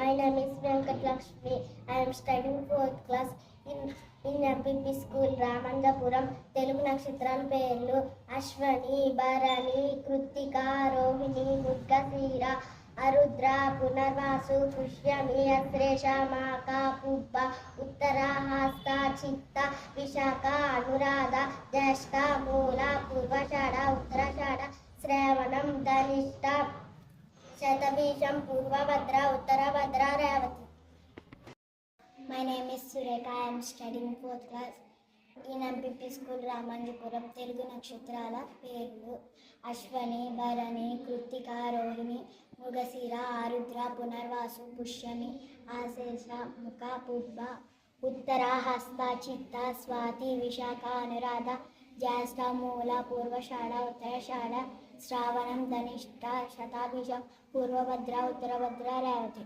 My name is Venkat Lakshmi. I am studying 4th class in MPP school, Ramanjapuram. Telugu nakshatraల పేర్లు అశ్వని, భరణి, కృత్తిక, రోహిణి, మృగశిర, అరుద్ర, పునర్వాసు, పుష్యమి, అశ్లేష, మాక, పుబ్బ, ఉత్తర, హస్త, చిత్త, విశాఖ, అనురాధ, జ్యేష్ఠ, మూల, పూర్వషాఢ, ఉత్తరాషాఢ, శ్రవణం, Dhanishta, Shatabhisham, Purva Bhadra, Uttarabhadra, Revathi. My name is Sureka. I am studying 4th class in MPP school, Ramanjapuram. Telugu nakshatraల పేర్లు అశ్వని, భరణి, కృత్తిక, రోహిణి, మృగశిర, ఆరుద్ర, పునర్వాసు, పుష్యమి, ఆశేష, ముఖ, పుబ్బ, ఉత్తర, హస్త, చిత్త, స్వాతి, విశాఖ, అనురాధ, జ్యేష్ఠ, మూల, పూర్వషాఢ, ఉత్తరాషాఢ, శ్రావణం, ధనిష్ట, శతాభిషం, పూర్వభద్ర, ఉత్తరభద్ర, రేవతి.